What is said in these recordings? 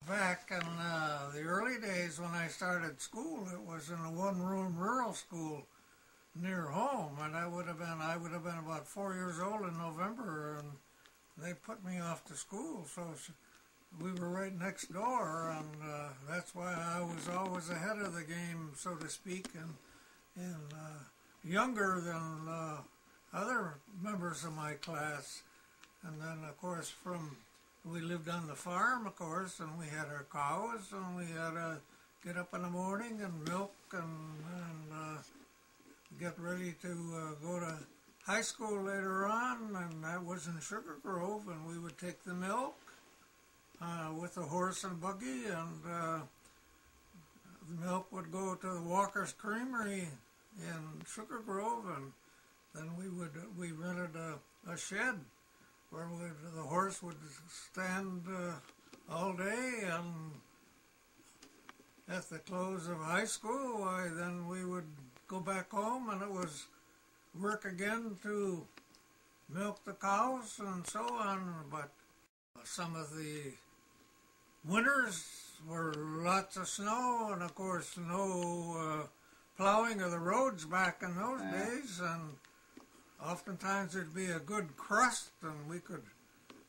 Back in the early days when I started school, it was in a one-room rural school near home, and I would have been about 4 years old in November, and they put me off to school. So we were right next door, and that's why I was always ahead of the game, so to speak, and younger than other members of my class. And then, of course, we lived on the farm, of course, and we had our cows, and we had to get up in the morning and milk and get ready to go to high school later on, and that was in Sugar Grove, and we would take the milk with a horse and buggy, and the milk would go to the Walker's Creamery in Sugar Grove, and then we rented a shed where the horse would stand all day, and at the close of high school, then we would go back home, and it was work again to milk the cows and so on. But some of the winters were lots of snow, and of course no plowing of the roads back in those days, and oftentimes there'd be a good crust, and we could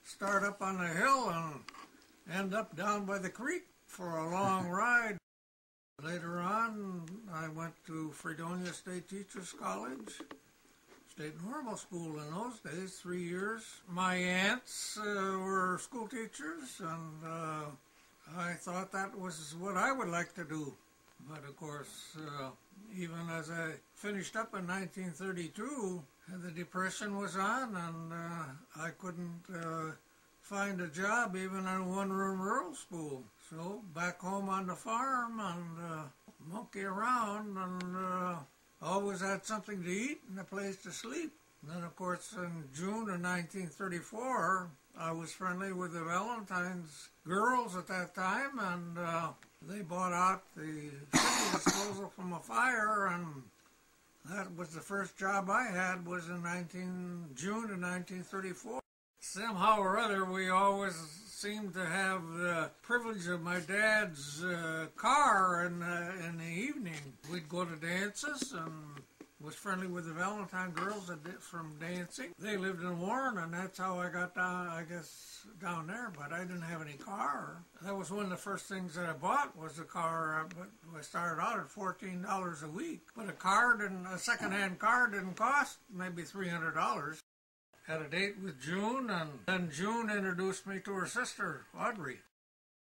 start up on the hill and end up down by the creek for a long ride. Later on, I went to Fredonia State Teachers College, state normal school in those days, 3 years. My aunts were school teachers, and I thought that was what I would like to do. But of course, even as I finished up in 1932, the Depression was on, and I couldn't find a job even in a one-room rural school. So back home on the farm and monkey around, and always had something to eat and a place to sleep. And then, of course, in June of 1934, I was friendly with the Valentine's girls at that time, and they bought out the city disposal from a fire, and that was the first job I had, was in June of 1934. Somehow or other, we always seemed to have the privilege of my dad's car in the evening. We'd go to dances, and was friendly with the Valentine girls from dancing. They lived in Warren, and that's how I got down, I guess, down there, but I didn't have any car. That was one of the first things that I bought, was a car, but I started out at $14 a week. But a second-hand car didn't cost maybe $300. Had a date with June, and then June introduced me to her sister, Audrey.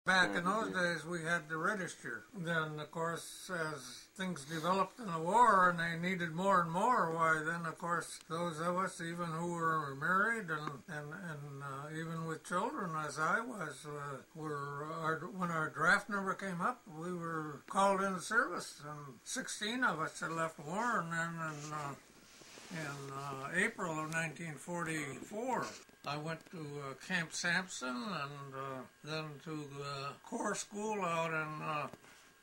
Back in those days, we had to register. Then, of course, as things developed in the war and they needed more and more, why, then, of course, those of us, even who were married and even with children, as I was, when our draft number came up, we were called into service, and 16 of us had left Warren in April of 1944. I went to Camp Sampson, and then to Corps School out in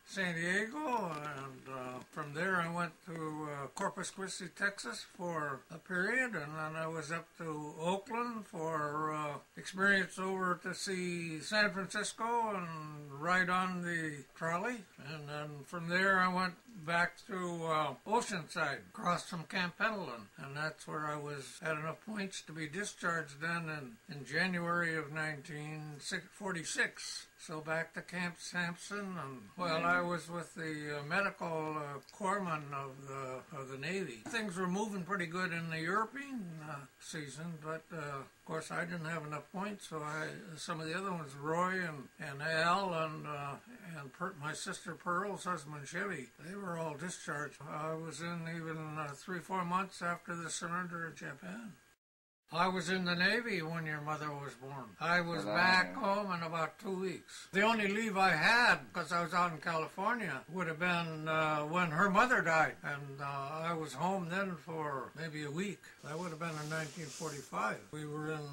San Diego, and from there I went to Corpus Christi, Texas for a period, and then I was up to Oakland for experience over to see San Francisco and ride on the trolley, and then from there I went back to Oceanside, across from Camp Pendleton, and that's where I had enough points to be discharged then in January of 1946. So back to Camp Sampson, and well, I was with the medical corpsman of the Navy. Things were moving pretty good in the European season, but of course I didn't have enough points, so some of the other ones, Roy and Al and my sister Pearl's husband Chevy, they were all discharged. I was in even 3-4 months after the surrender of Japan. I was in the Navy when your mother was born. I was back home in about 2 weeks. The only leave I had, because I was out in California, would have been when her mother died. And I was home then for maybe a week. That would have been in 1945. We were in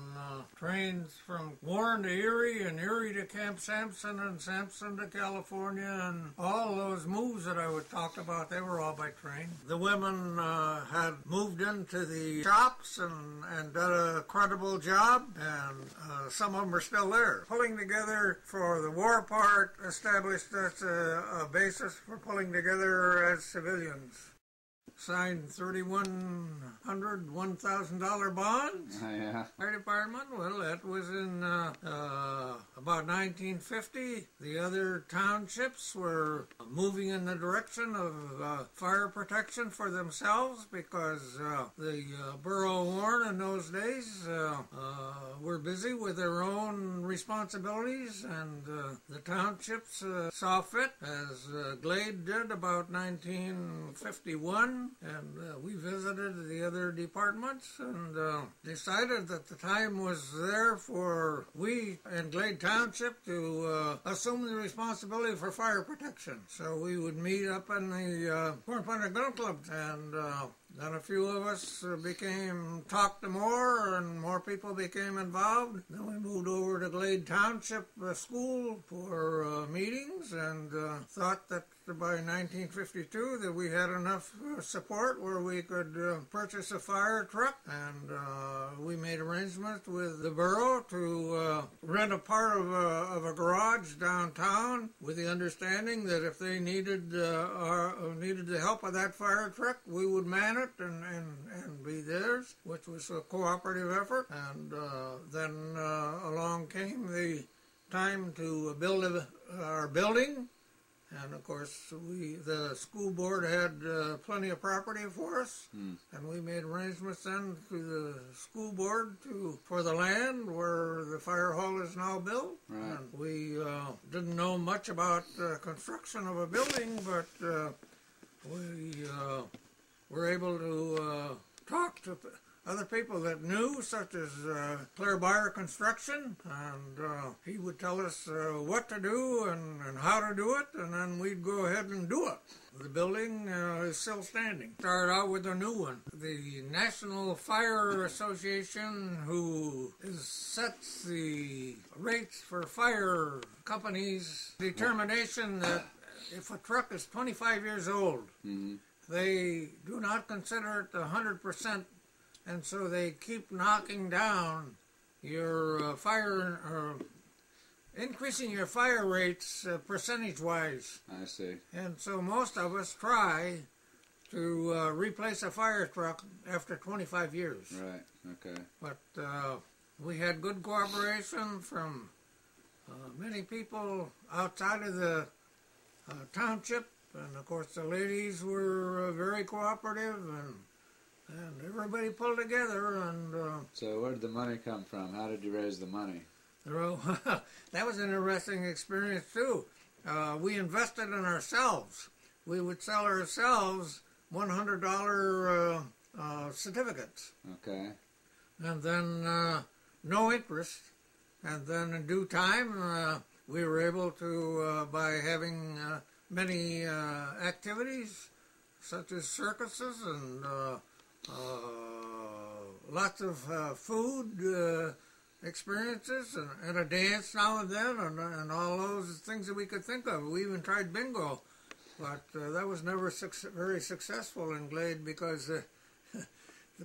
trains from Warren to Erie, and Erie to Camp Sampson, and Sampson to California, and all those moves that I would talk about, they were all by train. The women had moved into the shops and done had a credible job, and some of them are still there. Pulling together for the war part established us a basis for pulling together as civilians. Signed $3,100, $1,000 bonds. Oh, yeah. Fire department, well, that was in about 1950. The other townships were moving in the direction of fire protection for themselves because the borough of Warren in those days were busy with their own responsibilities, and the townships saw fit, as Glade did about 1951. And we visited the other departments and decided that the time was there for we in Glade Township to assume the responsibility for fire protection. So we would meet up in the Cornplanter Gun Club, and then a few of us talked to more, and more people became involved. Then we moved over to Glade Township School for meetings, and thought that by 1952 that we had enough support where we could purchase a fire truck, and we made arrangements with the borough to rent a part of a garage downtown, with the understanding that if they needed the help of that fire truck, we would man it and be theirs, which was a cooperative effort. And then along came the time to build our building. And of course, the school board had plenty of property for us, and we made arrangements then through the school board for the land where the fire hall is now built. Right. And we didn't know much about construction of a building, but we were able to talk to other people that knew, such as Claire Byer Construction, and he would tell us what to do and how to do it, and then we'd go ahead and do it. The building is still standing. Started out with a new one. The National Fire Association, who sets the rates for fire companies, determination that if a truck is 25 years old, they do not consider it 100%. And so they keep knocking down your increasing your fire rates percentage-wise. I see. And so most of us try to replace a fire truck after 25 years. Right, okay. But we had good cooperation from many people outside of the township. And of course the ladies were very cooperative, and everybody pulled together, and... So where did the money come from? How did you raise the money? That was an interesting experience, too. We invested in ourselves. We would sell ourselves $100 certificates. Okay. And then no interest. And then in due time, we were able to, by having many activities, such as circuses and... lots of food experiences and a dance now and then and all those things that we could think of. We even tried bingo, but that was never very successful in Glade because the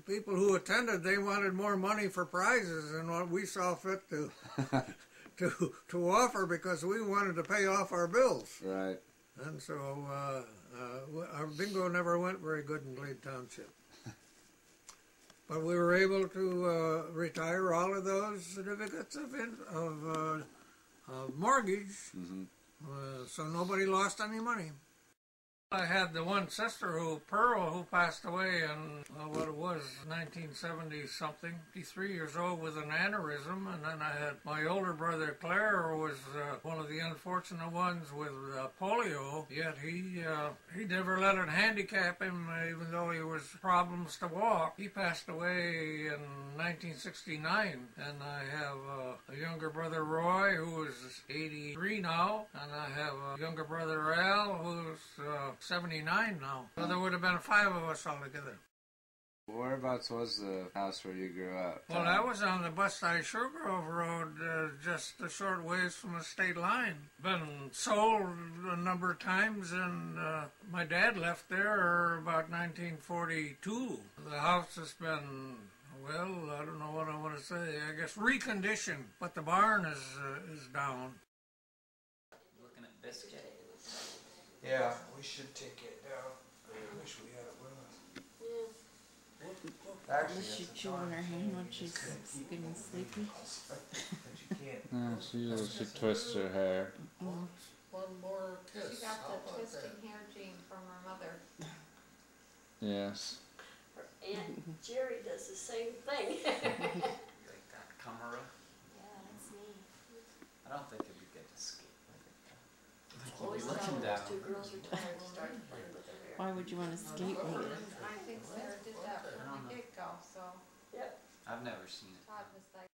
people who attended, they wanted more money for prizes than what we saw fit to offer, because we wanted to pay off our bills. Right. And so our bingo never went very good in Glade Township. But we were able to retire all of those certificates of mortgage, so nobody lost any money. I had the one sister, Pearl, who passed away in, 1970-something, 53 years old with an aneurysm, and then I had my older brother, Claire, who was one of the unfortunate ones with polio, yet he never let it handicap him, even though he was problems to walk. He passed away in 1969, and I have a younger brother, Roy, who is 83 now, and I have a younger brother, Al, who's 79 now. So there would have been 5 of us altogether. Whereabouts was the house where you grew up? Well, that was on the Bust-Eye Sugargrove Road, just a short ways from the state line. Been sold a number of times, and my dad left there about 1942. The house has been Well, I don't know what I want to say. I guess reconditioned, but the barn is down. Looking at biscuit. Yeah, we should take it down. I wish we had it with us. Yeah. Actually, Unless she chew on her hand when she's getting sleepy. but you can't. No, she twists her hair. One more kiss. She got How the about twisting that? hair gene from her mother. Yes. Her Aunt Jerry does the same thing. Like that camera. Yeah, that's me. I don't think it'd be good to skate like that. You'll Always be tell looking when down. those two girls retired to start playing with their hair. Why would you want to skate with her? I think Sarah did that from the get-go, so Yep. I've never seen it. Todd was like,